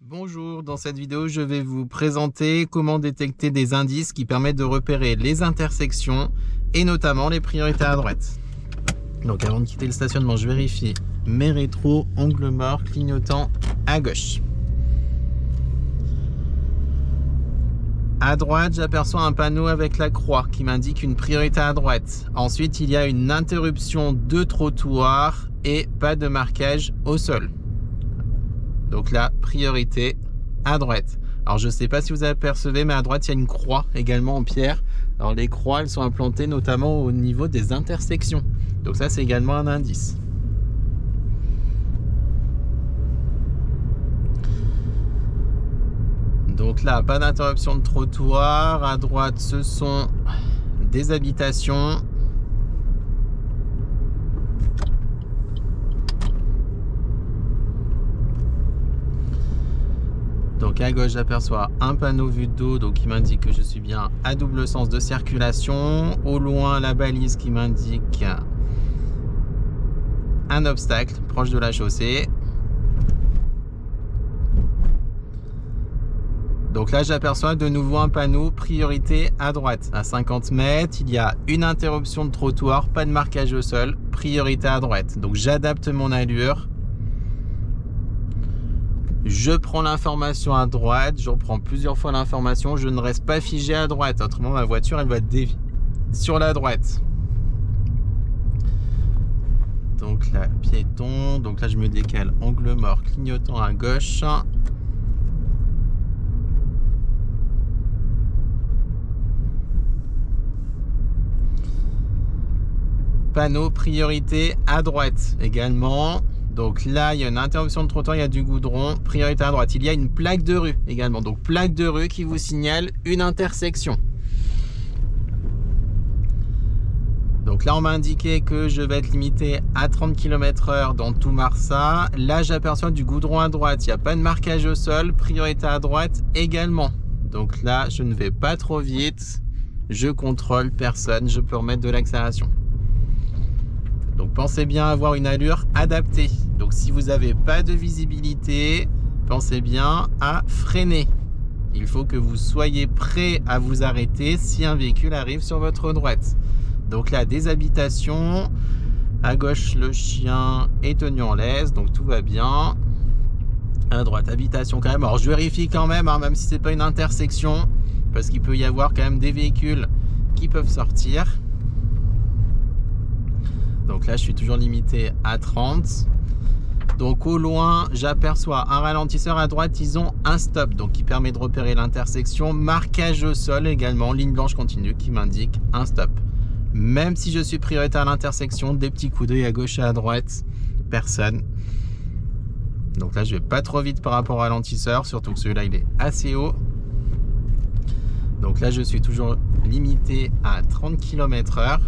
Bonjour, dans cette vidéo, je vais vous présenter comment détecter des indices qui permettent de repérer les intersections et notamment les priorités à droite. Donc avant de quitter le stationnement, je vérifie mes rétros, angle mort, clignotant à gauche. À droite, j'aperçois un panneau avec la croix qui m'indique une priorité à droite. Ensuite, il y a une interruption de trottoir et pas de marquage au sol. Donc là, priorité à droite. Alors je ne sais pas si vous apercevez, mais à droite, il y a une croix également en pierre. Alors les croix, elles sont implantées notamment au niveau des intersections. Donc ça, c'est également un indice. Donc là, pas d'interruption de trottoir. À droite, ce sont des habitations. Donc à gauche, j'aperçois un panneau vue de dos donc qui m'indique que je suis bien à double sens de circulation. Au loin, la balise qui m'indique un obstacle proche de la chaussée. Donc là, j'aperçois de nouveau un panneau priorité à droite. À 50 mètres, il y a une interruption de trottoir, pas de marquage au sol, priorité à droite. Donc j'adapte mon allure. Je prends l'information à droite, je reprends plusieurs fois l'information, je ne reste pas figé à droite, autrement ma voiture elle va dévier sur la droite. Donc là, piéton, donc là je me décale, angle mort, clignotant à gauche. Panneau priorité à droite également. Donc là, il y a une interruption de trottoir, il y a du goudron, priorité à droite. Il y a une plaque de rue également. Donc plaque de rue qui vous signale une intersection. Donc là, on m'a indiqué que je vais être limité à 30 km/h dans tout Marsa. Là, j'aperçois du goudron à droite. Il n'y a pas de marquage au sol, priorité à droite également. Donc là, je ne vais pas trop vite. Je contrôle personne, je peux remettre de l'accélération. Donc pensez bien à avoir une allure adaptée. Donc si vous n'avez pas de visibilité, pensez bien à freiner. Il faut que vous soyez prêt à vous arrêter si un véhicule arrive sur votre droite. Donc là, des habitations. À gauche, le chien est tenu en laisse, donc tout va bien. À droite, habitation quand même. Alors je vérifie quand même, hein, même si c'est pas une intersection, parce qu'il peut y avoir quand même des véhicules qui peuvent sortir. Donc là, je suis toujours limité à 30. Donc au loin, j'aperçois un ralentisseur à droite. Ils ont un stop, donc qui permet de repérer l'intersection. Marquage au sol également, ligne blanche continue qui m'indique un stop. Même si je suis prioritaire à l'intersection, des petits coups d'œil à gauche et à droite, personne. Donc là, je vais pas trop vite par rapport au ralentisseur, surtout que celui-là, il est assez haut. Donc là, je suis toujours limité à 30 km/h.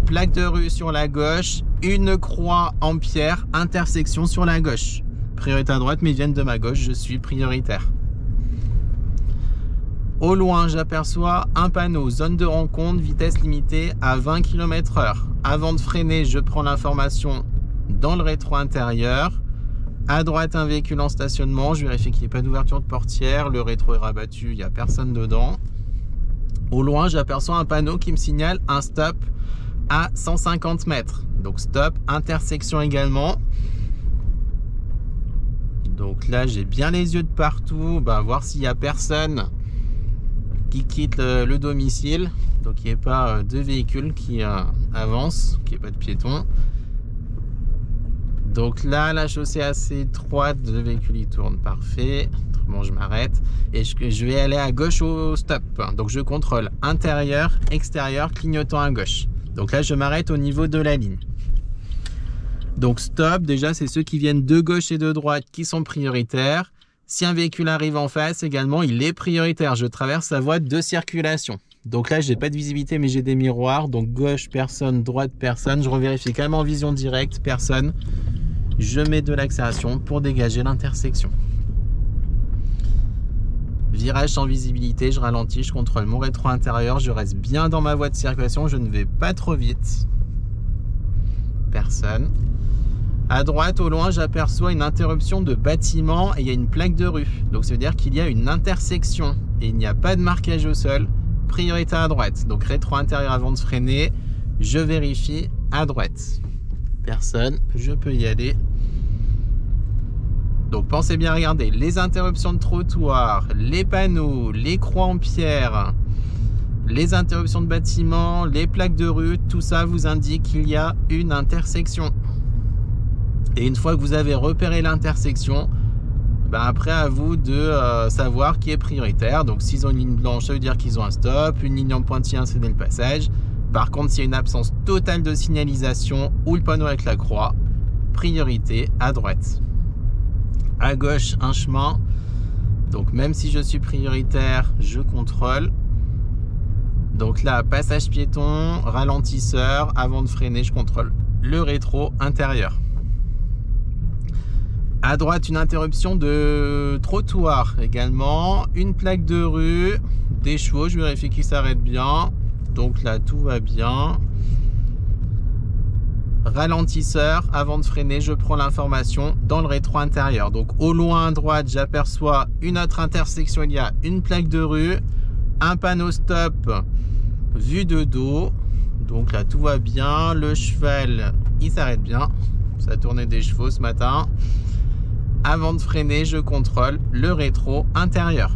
Plaque de rue sur la gauche, une croix en pierre, intersection sur la gauche. Priorité à droite, mais ils viennent de ma gauche, je suis prioritaire. Au loin, j'aperçois un panneau, zone de rencontre, vitesse limitée à 20 km/h. Avant de freiner, je prends l'information dans le rétro intérieur. À droite, un véhicule en stationnement, je vérifie qu'il n'y ait pas d'ouverture de portière, le rétro est rabattu, il n'y a personne dedans. Au loin, j'aperçois un panneau qui me signale un stop à 150 mètres. Donc stop, intersection également. Donc là, j'ai bien les yeux de partout, voir s'il n'y a personne qui quitte le domicile. Donc il n'y ait pas de véhicule qui avance, qu'il n'y ait pas de piétons. Donc là, la chaussée est assez étroite, le véhicule y tourne, parfait. Autrement, je m'arrête et je vais aller à gauche au stop. Donc je contrôle intérieur, extérieur, clignotant à gauche. Donc là, je m'arrête au niveau de la ligne. Donc stop, déjà, c'est ceux qui viennent de gauche et de droite qui sont prioritaires. Si un véhicule arrive en face également, il est prioritaire. Je traverse la voie de circulation. Donc là, j'ai pas de visibilité, mais j'ai des miroirs. Donc gauche, personne, droite, personne. Je revérifie quand même en vision directe, personne. Je mets de l'accélération pour dégager l'intersection. Virage sans visibilité, je ralentis, je contrôle mon rétro intérieur, je reste bien dans ma voie de circulation, je ne vais pas trop vite. Personne. À droite, au loin, j'aperçois une interruption de bâtiment et il y a une plaque de rue. Donc ça veut dire qu'il y a une intersection et il n'y a pas de marquage au sol. Priorité à droite. Donc rétro intérieur avant de freiner, je vérifie à droite. Personne, je peux y aller. Donc pensez bien à regarder les interruptions de trottoir, les panneaux, les croix en pierre, les interruptions de bâtiment, les plaques de rue, tout ça vous indique qu'il y a une intersection. Et une fois que vous avez repéré l'intersection, ben après à vous de savoir qui est prioritaire. Donc s'ils ont une ligne blanche, ça veut dire qu'ils ont un stop, une ligne en pointillé, c'est le passage. Par contre, s'il y a une absence totale de signalisation ou le panneau avec la croix, priorité à droite. À gauche, un chemin. Donc même si je suis prioritaire, je contrôle. Donc là, passage piéton, ralentisseur, avant de freiner, je contrôle le rétro intérieur. À droite, une interruption de trottoir également, une plaque de rue, des chevaux, je vérifie qu'ils s'arrêtent bien. Donc là, tout va bien. Ralentisseur, avant de freiner, je prends l'information dans le rétro intérieur. Donc au loin à droite, j'aperçois une autre intersection, il y a une plaque de rue, un panneau stop, vue de dos. Donc là, tout va bien. Le cheval, il s'arrête bien. Ça tournait des chevaux ce matin. Avant de freiner, je contrôle le rétro intérieur.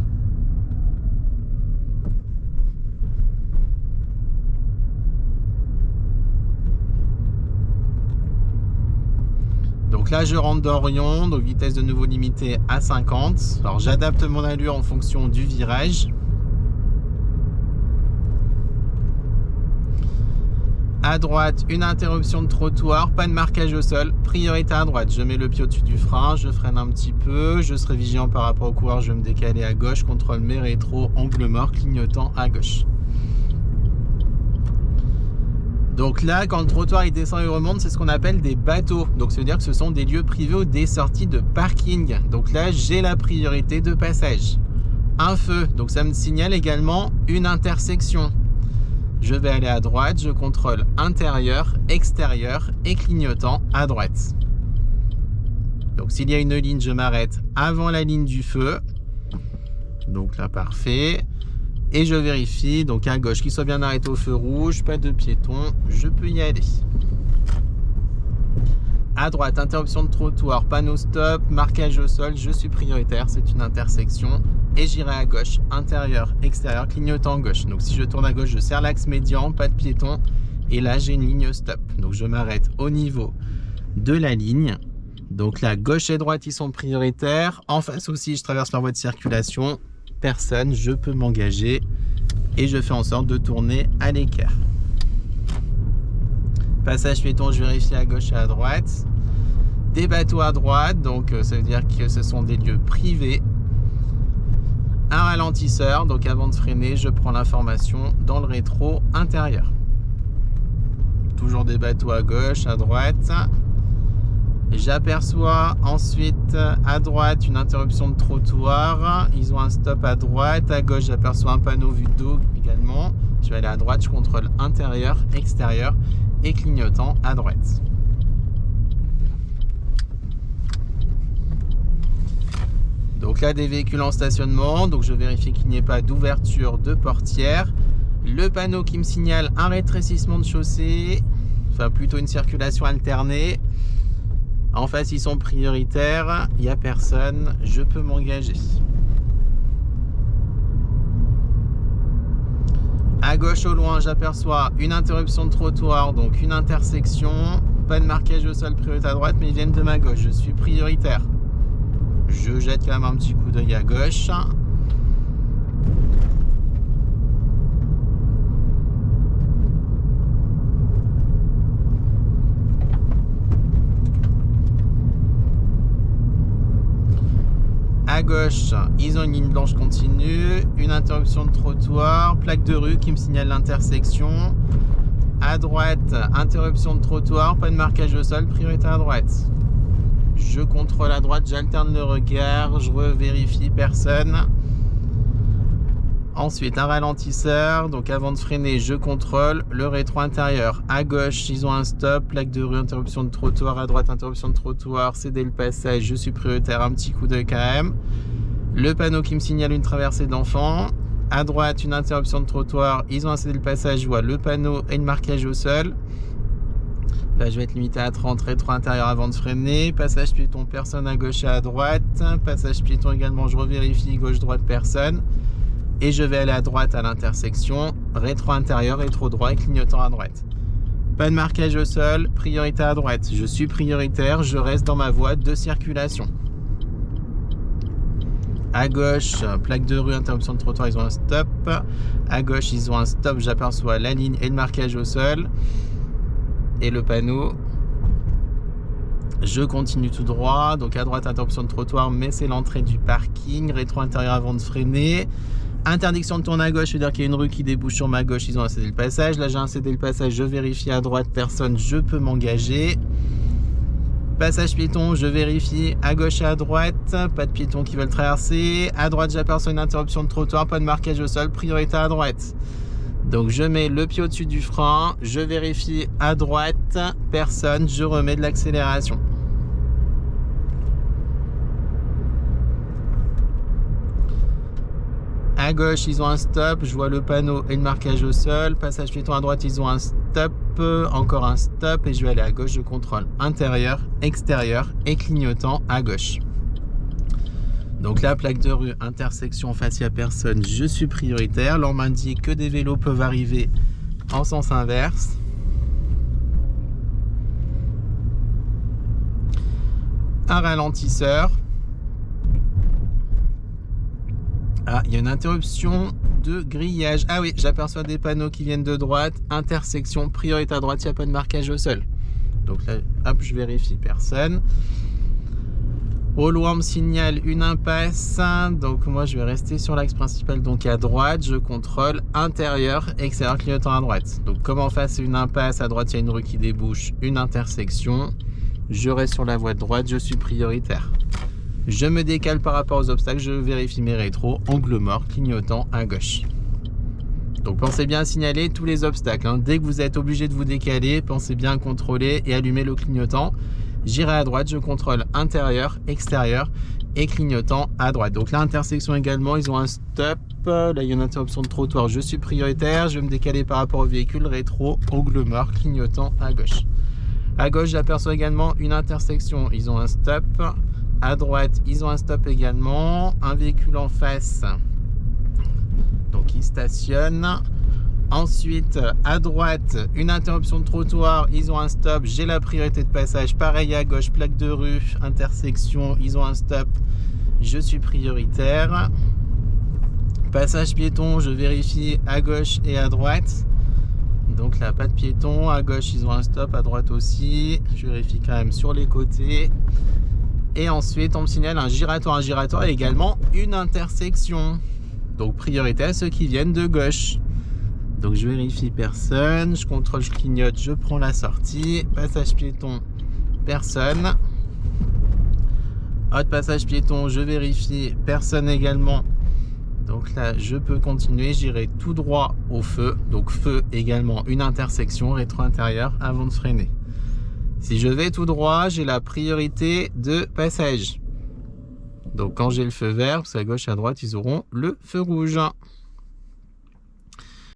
Donc là, je rentre d'Orion, donc vitesse de nouveau limitée à 50. Alors j'adapte mon allure en fonction du virage. À droite, une interruption de trottoir, pas de marquage au sol, priorité à droite. Je mets le pied au-dessus du frein, je freine un petit peu, je serai vigilant par rapport au coureur, je vais me décaler à gauche, contrôle mes rétros, angle mort, clignotant à gauche. Donc là, quand le trottoir il descend et remonte, c'est ce qu'on appelle des bateaux. Donc ça veut dire que ce sont des lieux privés ou des sorties de parking. Donc là, j'ai la priorité de passage. Un feu, donc ça me signale également une intersection. Je vais aller à droite, je contrôle intérieur, extérieur et clignotant à droite. Donc s'il y a une ligne, je m'arrête avant la ligne du feu. Donc là, parfait. Et je vérifie, donc à gauche, qu'il soit bien arrêté au feu rouge, pas de piéton, je peux y aller. À droite, interruption de trottoir, panneau stop, marquage au sol, je suis prioritaire, c'est une intersection. Et j'irai à gauche, intérieur, extérieur, clignotant gauche. Donc si je tourne à gauche, je serre l'axe médian, pas de piéton. Et là, j'ai une ligne stop. Donc je m'arrête au niveau de la ligne. Donc là, gauche et droite, ils sont prioritaires. En face aussi, je traverse leur voie de circulation. Personne, je peux m'engager. Et je fais en sorte de tourner à l'équerre. Passage piéton, je vérifie à gauche et à droite. Des bateaux à droite, donc ça veut dire que ce sont des lieux privés. Un ralentisseur, donc avant de freiner, je prends l'information dans le rétro intérieur. Toujours des bateaux à gauche, à droite. J'aperçois ensuite à droite une interruption de trottoir. Ils ont un stop à droite. À gauche, j'aperçois un panneau vue de dos également. Je vais aller à droite, je contrôle intérieur, extérieur et clignotant à droite. Donc là, des véhicules en stationnement, donc je vérifie qu'il n'y ait pas d'ouverture de portière. Le panneau qui me signale un rétrécissement de chaussée, enfin plutôt une circulation alternée. En face, ils sont prioritaires, il n'y a personne, je peux m'engager. À gauche au loin, j'aperçois une interruption de trottoir, donc une intersection. Pas de marquage au sol, priorité à droite, mais ils viennent de ma gauche, je suis prioritaire. Je jette quand même un petit coup d'œil à gauche. À gauche, ils ont une ligne blanche continue, une interruption de trottoir, plaque de rue qui me signale l'intersection. À droite, interruption de trottoir, pas de marquage au sol, priorité à droite. Je contrôle à droite, j'alterne le regard, je revérifie personne. Ensuite, un ralentisseur. Donc avant de freiner, je contrôle le rétro intérieur. À gauche, ils ont un stop, plaque de rue, interruption de trottoir. À droite, interruption de trottoir, céder le passage, je suis prioritaire, un petit coup d'œil quand même. Le panneau qui me signale une traversée d'enfants. À droite, une interruption de trottoir, ils ont cédé le passage, je vois le panneau et le marquage au sol. Là, je vais être limité à 30, rétro intérieur avant de freiner. Passage piéton, personne à gauche et à droite. Passage piéton également, je revérifie, gauche-droite, personne. Et je vais aller à droite à l'intersection. Rétro intérieur, rétro droit et clignotant à droite. Pas de marquage au sol, priorité à droite. Je suis prioritaire, je reste dans ma voie de circulation. À gauche, plaque de rue, interruption de trottoir, ils ont un stop. À gauche, ils ont un stop, j'aperçois la ligne et le marquage au sol. Et le panneau, je continue tout droit. Donc à droite, interruption de trottoir, mais c'est l'entrée du parking. Rétro intérieur avant de freiner. Interdiction de tourner à gauche, c'est-à-dire qu'il y a une rue qui débouche sur ma gauche, ils ont cédé le passage. Là, j'ai cédé le passage, je vérifie à droite, personne, je peux m'engager. Passage piéton, je vérifie à gauche et à droite, pas de piétons qui veulent traverser. À droite, j'aperçois une interruption de trottoir, pas de marquage au sol, priorité à droite. Donc je mets le pied au-dessus du frein, je vérifie à droite, personne, je remets de l'accélération. À gauche, ils ont un stop, je vois le panneau et le marquage au sol. Passage piéton à droite, ils ont un stop, encore un stop et je vais aller à gauche, je contrôle intérieur, extérieur et clignotant à gauche. Donc là, plaque de rue, intersection face à personne, je suis prioritaire. Là, on m'indique que des vélos peuvent arriver en sens inverse. Un ralentisseur. Ah, il y a une interruption de grillage. Ah oui, j'aperçois des panneaux qui viennent de droite. Intersection, priorité à droite, il n'y a pas de marquage au sol. Donc là, hop, je vérifie, personne. Au loin, on me signale une impasse. Donc moi, je vais rester sur l'axe principal. Donc à droite, je contrôle intérieur, extérieur, clignotant à droite. Donc comme en face, c'est une impasse. À droite, il y a une rue qui débouche, une intersection. Je reste sur la voie de droite, je suis prioritaire. Je me décale par rapport aux obstacles, je vérifie mes rétros, angle mort, clignotant à gauche. Donc pensez bien à signaler tous les obstacles. Dès que vous êtes obligé de vous décaler, pensez bien à contrôler et allumer le clignotant. J'irai à droite, je contrôle intérieur, extérieur et clignotant à droite. Donc là, intersection également, ils ont un stop. Là, il y a une interruption de trottoir, je suis prioritaire. Je vais me décaler par rapport au véhicule, rétro, angle mort, clignotant à gauche. À gauche, j'aperçois également une intersection, ils ont un stop. À droite, ils ont un stop également. Un véhicule en face, donc il stationne. Ensuite, à droite, une interruption de trottoir, ils ont un stop, j'ai la priorité de passage. Pareil à gauche, plaque de rue, intersection, ils ont un stop, je suis prioritaire. Passage piéton, je vérifie à gauche et à droite. Donc là, pas de piéton, à gauche, ils ont un stop, à droite aussi. Je vérifie quand même sur les côtés. Et ensuite, on me signale un giratoire et également une intersection. Donc priorité à ceux qui viennent de gauche. Donc je vérifie personne, je contrôle, je clignote, je prends la sortie. Passage piéton, personne. Autre passage piéton, je vérifie personne également. Donc là, je peux continuer, j'irai tout droit au feu. Donc feu également, une intersection rétro-intérieur avant de freiner. Si je vais tout droit, j'ai la priorité de passage. Donc quand j'ai le feu vert, parce qu'à gauche et à droite, ils auront le feu rouge.